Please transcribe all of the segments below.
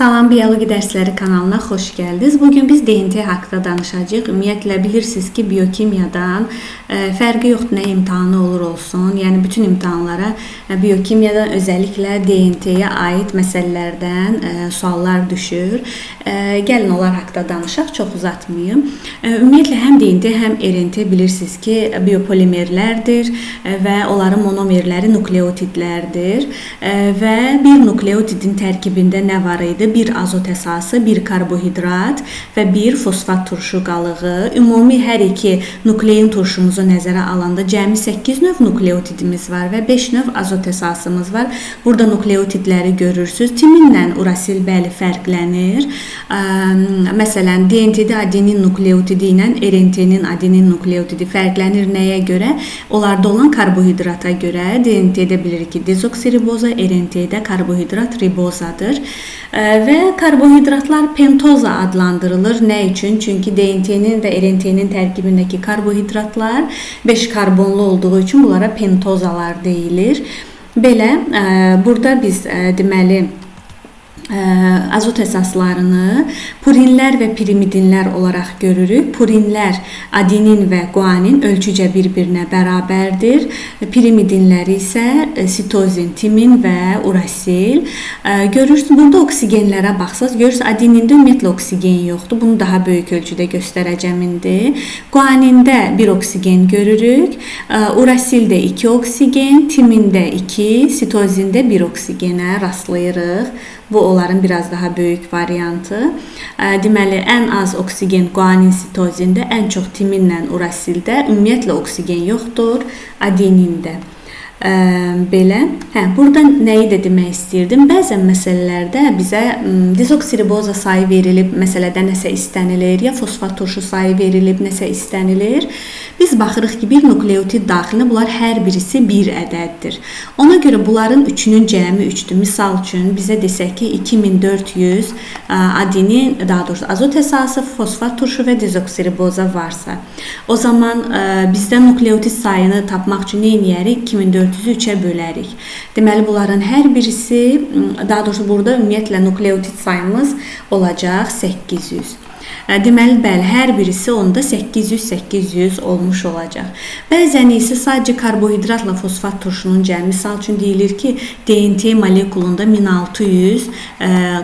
Salam, Biyoloji Dərsləri kanalına xoş gəldiniz. Bugün biz DNT haqqında danışacağıq. Ümumiyyətlə bilirsiniz ki, biokimyadan fərqi yoxdur, nə imtahanı olur olsun. Yəni bütün imtahanlara biokimyadan özəlliklə DNT-yə aid məsələlərdən suallar düşür. Gəlin onlar haqqında danışaq, çox uzatmayım. Ümumiyyətlə həm DNT, həm RNT bilirsiniz ki, biopolimerlərdir və onların monomerləri nukleotidlərdir və bir nukleotidin tərkibində nə var idi? Bir azot əsası, bir karbohidrat və bir fosfat turşu qalığı. Ümumi hər iki nuklein turşumuzu nəzərə alanda cəmi 8 növ nukleotidimiz var və 5 növ azot əsasımız var. Burada nukleotidləri görürsünüz. Timinlə urasil bəli fərqlənir. Məsələn, DNT-də adenin nukleotidi ilə RNT-nin adenin nukleotidi fərqlənir nəyə görə? Onlarda olan karbohidrata görə. DNT-də bilirik ki, dezoksiriboza, RNT-də karbohidrat ribozadır. Və karbohidratlar pentoza adlandırılır. Nə üçün? Çünki DNT-nin və RNT-nin tərkibindəki karbohidratlar 5 karbonlu olduğu üçün bunlara pentozalar deyilir. Belə, burada biz deməli azot əsaslarını purinlər və pirimidinlər olaraq görürük. Purinlər adenin və guanin ölçücə bir-birinə bərabərdir. Pirimidinlər isə sitozin, timin və urasil. Görürsünüz, burada oksigenlərə baxsaq, görürsünüz, adenində ümumiyyətlə oksigen yoxdur. Bunu daha böyük ölçüdə göstərəcəm indi. Guanində bir oksigen görürük. Urasildə 2 oksigen, timində 2, sitozində 1 oksigenə rastlayırıq. Bu onların biraz daha böyük variantı. Deməli, ən az oksigen guanin sitozində, ən çox timinlə urasildə, ümumiyyətlə oksigen yoxdur adenində. Belə. Burada nəyi də demək istəyirdim? Bəzən məsələlərdə bizə dezoksiriboza sayı verilib, məsələdə nəsə istənilir, ya fosfat turşu sayı verilib, nəsə istənilir. Biz baxırıq ki, bir nukleotid daxilində bunlar hər birisi bir ədəddir. Ona görə bunların üçünün cəmi 3-dür. Misal üçün, bizə desək ki, 2400 adenin, daha doğrusu azot əsası, fosfat turşu və dezoksiriboza varsa, o zaman bizdə nukleotid sayını tapmaq üçün nə edərik? 2400-ü 3-ə bölərik. Deməli, bunların hər birisi, daha doğrusu burada ümumiyyətlə nukleotid sayımız olacaq 800. Deməli, bəli, hər birisi onda 800 olmuş olacaq. Bəzən isə sadəcə karbohidratla fosfat turşunun cəmi, misal üçün deyilir ki, DNT molekulunda 1600,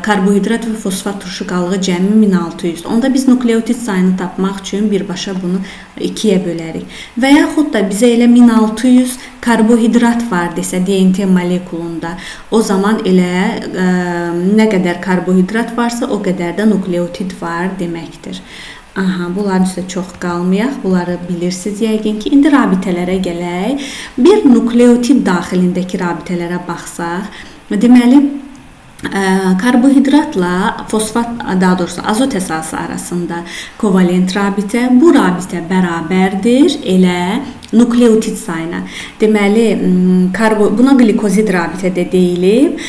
karbohidrat və fosfat turşu qalığı cəmi 1600. Onda biz nukleotid sayını tapmaq üçün birbaşa bunu 2-yə bölərik. Və yaxud da bizə elə 1600 karbohidrat var desə DNT molekulunda, o zaman elə nə qədər karbohidrat varsa, o qədər də nukleotid var deməkdir. Bunların üstə çox qalmayaq. Bunları bilirsiniz yəqin ki. İndi rabitələrə gələk. Bir nukleotid daxilindəki rabitələrə baxsaq, deməli, karbohidratla fosfat, daha doğrusu azot əsası arasında kovalent rabitə. Bu rabitə bərabərdir elə nukleotid sayına. Deməli, buna glikozid rabitə də deyilib.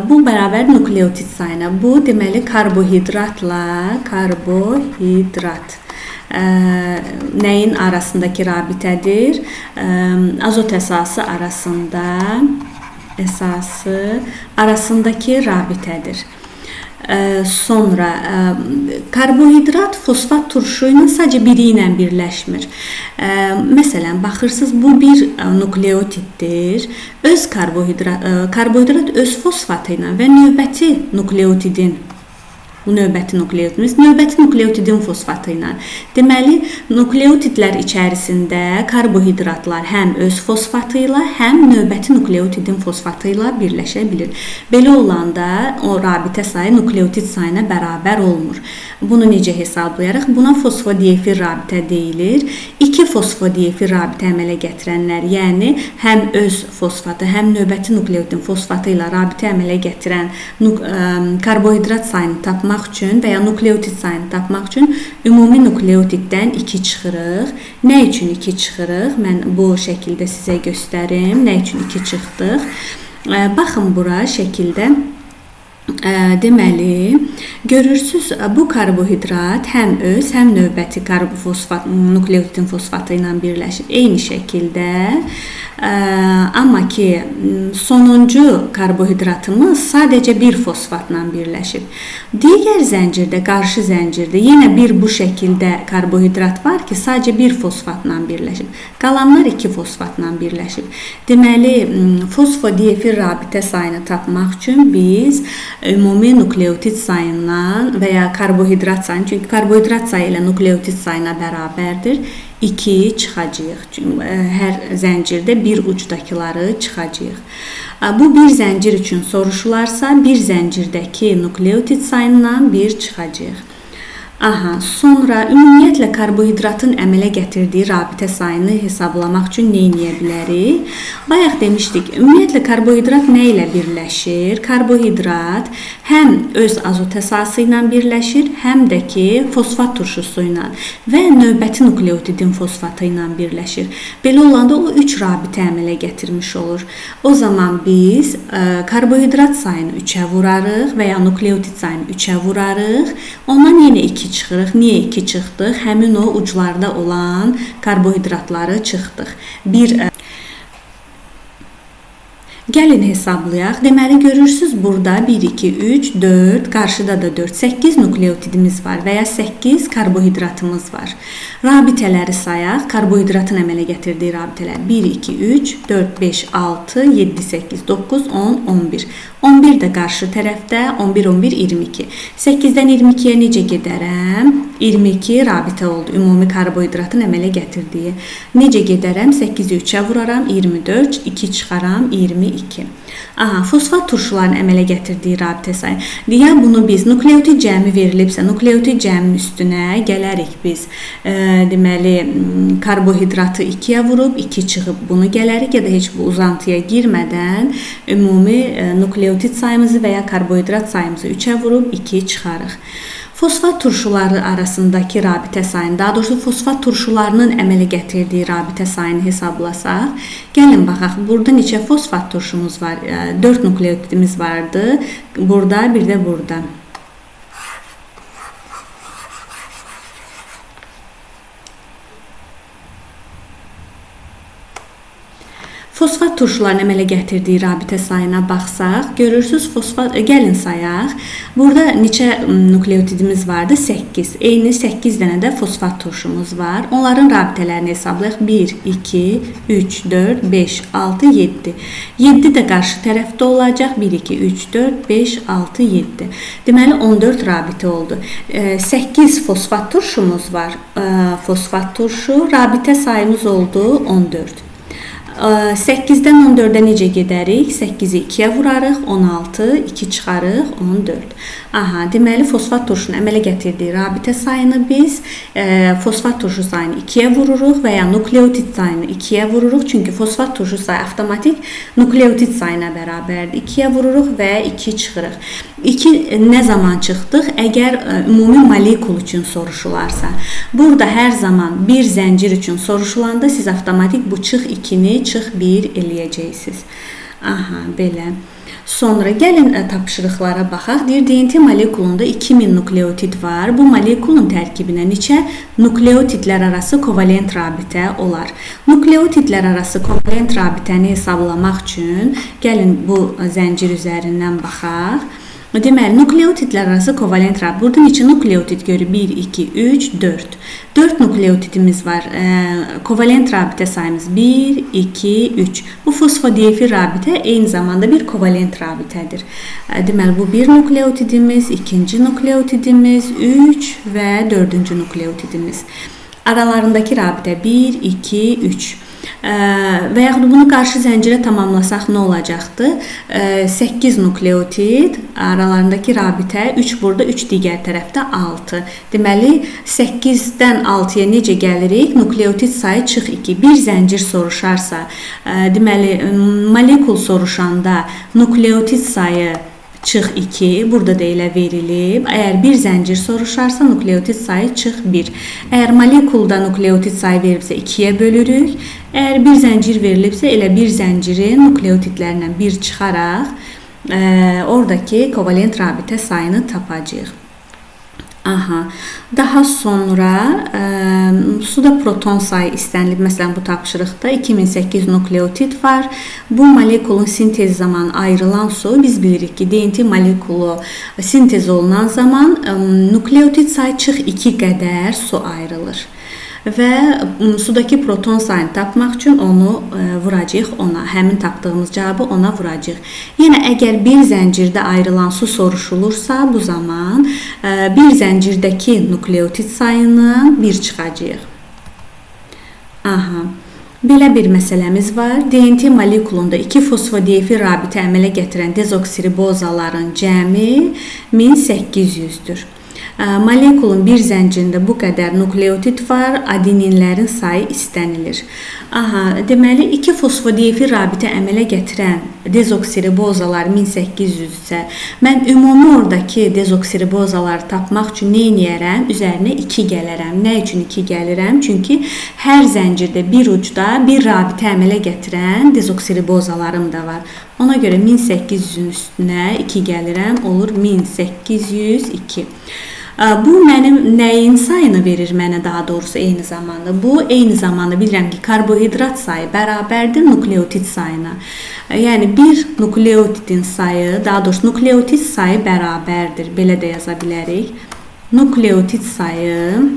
Bu bərabər nukleotid sayına. Bu deməli karbohidratla karbohidrat nəyin arasındakı rabitədir? Azot əsası arasındakı rabitədir. Sonra karbohidrat fosfat turşu ilə sadəcə biri ilə birləşmir. Məsələn, baxırsınız, bu bir nukleotiddir. Karbohidrat öz fosfatı ilə və növbəti nukleotidin fosfatı ilə. Deməli, nukleotidlər içərisində karbohidratlar həm öz fosfatı ilə, həm növbəti nukleotidin fosfatı ilə birləşə bilir. Belə olanda o rabitə sayı nukleotid sayına bərabər olmur. Bunu necə hesablayarıq? Buna fosfodiyefir rabitə deyilir. 2 fosfodiyefir rabitə əmələ gətirənlər, yəni həm öz fosfatı, həm növbəti nukleotidin fosfatı ilə rabitə əmələ gətirən karbohidrat sayını tapmaq üçün və ya nukleotid sayını tapmaq üçün ümumi nukleotiddən 2 çıxırıq. Nə üçün 2 çıxırıq? Mən bu şəkildə sizə göstərim. Nə üçün 2 çıxdıq? Baxın bura şəkildə. Deməli, görürsüz, bu karbohidrat həm öz, həm növbəti nukleotidin fosfatı ilə birləşib. Eyni şəkildə, amma ki, sonuncu karbohidratımız sadəcə bir fosfatla birləşib. Digər zəncirdə, qarşı zəncirdə yenə bir bu şəkildə karbohidrat var ki, sadəcə bir fosfatla birləşib. Qalanlar iki fosfatla birləşib. Deməli, fosfodiyefil rabitə sayını tapmaq üçün biz ümumi nukleotid sayından və ya karbohidrat sayını, çünki karbohidrat sayı ilə nukleotid sayına bərabərdir, 2 çıxacağıq. Çünki hər zəncirdə bir ucdakıları çıxacağıq. Bu bir zəncir üçün soruşularsa, bir zəncirdəki nukleotid sayından 1 çıxacağıq. Sonra ümumiyyətlə karbohidratın əmələ gətirdiyi rabitə sayını hesablamaq üçün nə edə bilərik? Bayaq demişdik, ümumiyyətlə karbohidrat nə ilə birləşir? Karbohidrat həm öz azot əsası ilə birləşir, həm də ki fosfat turşusu ilə və növbəti nukleotidin fosfatı ilə birləşir. Belə olanda o 3 rabitə əmələ gətirmiş olur. O zaman biz karbohidrat sayını 3-ə vurarıq və ya nukleotid sayını 3-ə vurarıq. Ondan yenə 2 çıxırıq. Niyə 2 çıxdıq? Həmin o uclarda olan karbohidratları çıxdıq. Gəlin hesablayaq. Deməli, görürsünüz, burada 1, 2, 3, 4, qarşıda da 4, 8 nukleotidimiz var və ya 8 karbohidratımız var. Rabitələri sayaq. Karbohidratın əmələ gətirdiyi rabitələr 1, 2, 3, 4, 5, 6, 7, 8, 9, 10, 11. 11 də qarşı tərəfdə, 11, 11, 22. 8-dən 22-yə necə gedərəm? 22 rabitə oldu, ümumi karbohidratın əmələ gətirdiyi. Necə gedərəm? 8-i 3-ə vuraram, 24, 2 çıxaram, 22. Fosfat turşularının əmələ gətirdiyi rabitə sayı. Ya bunu biz nukleotid cəmi verilibsə, nukleotid cəminin üstünə gələrik biz. Deməli, karbohidratı 2-yə vurub, 2 çıxıb bunu gələrik ya da heç bu uzantıya girmədən ümumi nukleotid sayımızı və ya karbohidrat sayımızı 3-ə vurub 2 çıxarıq. Fosfat turşuları arasındakı rabitə sayını, daha doğrusu fosfat turşularının əmələ gətirdiyi rabitə sayını hesablasaq, gəlin baxaq, burada neçə fosfat turşumuz var? 4 nukleotidimiz vardı, burada, bir də burada. Fosfat turşularının əmələ gətirdiyi rabitə sayına baxsaq, görürsünüz, gəlin sayaq. Burada neçə nukleotidimiz vardı? 8. Eyni 8 dənə də fosfat turşumuz var. Onların rabitələrini hesablayaq. 1, 2, 3, 4, 5, 6, 7. 7 də qarşı tərəfdə olacaq. 1, 2, 3, 4, 5, 6, 7. Deməli, 14 rabitə oldu. 8 fosfat turşumuz var. Fosfat turşu, rabitə sayımız oldu 14. 8-dən 14-ə necə gedərik? 8-i 2-yə vurarıq, 16, 2 çıxarıq, 14. Deməli, fosfat turşunun əmələ gətirdiyi rabitə sayını biz fosfat turşu sayını 2-yə vururuq və ya nukleotid sayını 2-yə vururuq. Çünki fosfat turşu sayı avtomatik nukleotid sayına bərabərdir. 2-yə vururuq və 2 çıxırıq. 2 nə zaman çıxdıq? Əgər ümumi molekul üçün soruşularsa. Burada hər zaman bir zəncir üçün soruşulanda siz avtomatik bu çıx 2-ni çıx 1 eləyəcəksiniz. Belə. Sonra gəlin tapşırıqlara baxaq. Deyir, DNT molekulunda 2000 nukleotid var. Bu molekulun tərkibinə neçə nukleotidlər arası kovalent rabitə olar? Nukleotidlər arası kovalent rabitəni hesablamaq üçün gəlin bu zəncir üzərindən baxaq. Deməli, nukleotidlər arası kovalent rabitə. Burada neçə nukleotid görür? 1, 2, 3, 4. 4 nukleotidimiz var. Kovalent rabitə sayımız 1, 2, 3. Bu fosfodiyefil rabitə eyni zamanda bir kovalent rabitədir. Deməli, bu bir nukleotidimiz, ikinci nukleotidimiz, 3 və dördüncü nukleotidimiz. Aralarındakı rabitə 1, 2, 3. Və yaxud bunu qarşı zəncirə tamamlasaq nə olacaqdı? 8 nukleotid, aralarındakı rabitə 3 burada, 3 digər tərəfdə 6. Deməli, 8-dən 6-ya necə gəlirik? Nukleotid sayı çıx 2. Bir zəncir soruşarsa, deməli, molekul soruşanda nukleotid sayı çıx 2, burada da elə verilib. Əgər bir zəncir soruşarsa, nukleotid sayı çıx 1. Əgər molekulda nukleotid sayı verilibsə 2-yə bölürük. Əgər bir zəncir verilibsə, elə bir zəncirin nukleotidlərindən 1 çıxaraq oradakı kovalent rabitə sayını tapacağıq. Daha sonra suda proton sayı istənilib. Məsələn, bu tapşırıqda 2008 nukleotid var. Bu molekulun sintez zamanı ayrılan su, biz bilirik ki, DNT molekulu sintez olunan zaman nukleotid sayı çıx 2 qədər su ayrılır. Və sudakı proton sayını tapmaq üçün onu vuracağıq ona. Həmin tapdığımız cavabı ona vuracağıq. Yenə əgər bir zəncirdə ayrılan su soruşulursa, bu zaman bir zəncirdəki nukleotid sayını 1 çıxacağıq. Belə bir məsələmiz var. DNT molekulunda 2 fosfodiyefil rabitə əmələ gətirən dezoksiribozaların cəmi 1800-dür. Molekulun bir zəncirində bu qədər nukleotid var, adeninlərin sayı istənilir. Deməli, 2 fosfodiyefil rabitə əmələ gətirən dezoksiribozalar 1800 isə, mən ümumi oradakı dezoksiribozaları tapmaq üçün nə edərəm? Üzərinə 2 gələrəm. Nə üçün 2 gəlirəm? Çünki hər zəncirdə bir ucda bir rabitə əmələ gətirən dezoksiribozalarım da var. Ona görə 1800-ün üstünə 2 gəlirəm, olur 1802. Bu mənim nəyin sayını verir mənə, daha doğrusu eyni zamanda? Bu eyni zamanda bilirəm ki, karbohidrat sayı bərabərdir nukleotid sayına. Yəni bir nukleotidin sayı, daha doğrusu nukleotid sayı bərabərdir. Belə də yaza bilərik. Nukleotid sayı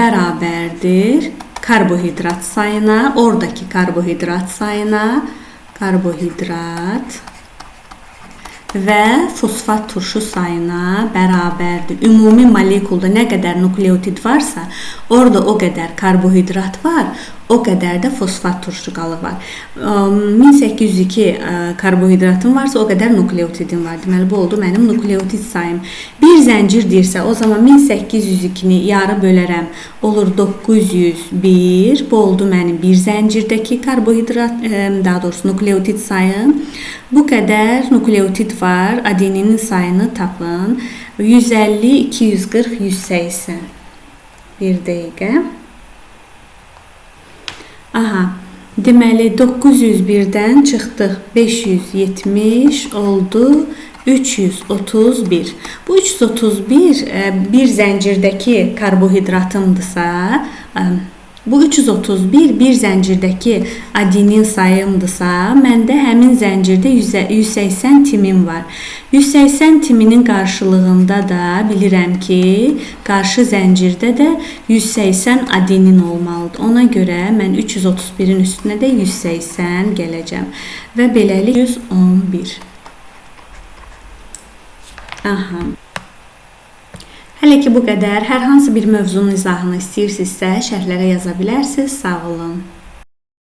bərabərdir karbohidrat sayına, oradakı karbohidrat sayına, və fosfat turşu sayına bərabərdir. Ümumi molekulda nə qədər nukleotid varsa, orada o qədər karbohidrat var, o qədər də fosfat turşu qalığı var. 1802 karbohidratım varsa, o qədər nukleotidin var. Deməli, bu oldu mənim nukleotid sayım. Bir zəncir deyirsə, o zaman 1802-ni yarı bölərəm, olur 901. Bu oldu mənim bir zəncirdəki karbohidrat, daha doğrusu nukleotid sayım. Bu qədər nukleotid var. Adeninin sayını tapın. 150, 240, 180. Bir dəqiqə. Deməli 901-dən çıxdıq 570 oldu 331. Bu 331 bir zəncirdəki karbohidratımdırsa, bu 331 bir zəncirdəki adenin sayımdırsa, məndə həmin zəncirdə 180 timim var. 180 timinin qarşılığında da bilirəm ki, qarşı zəncirdə də 180 adenin olmalıdır. Ona görə mən 331-in üstünə də 180 gələcəm. Və beləlik 111. Hələ ki bu qədər. Hər hansı bir mövzunun izahını istəyirsinizsə, şərhlərə yaza bilərsiniz. Sağ olun.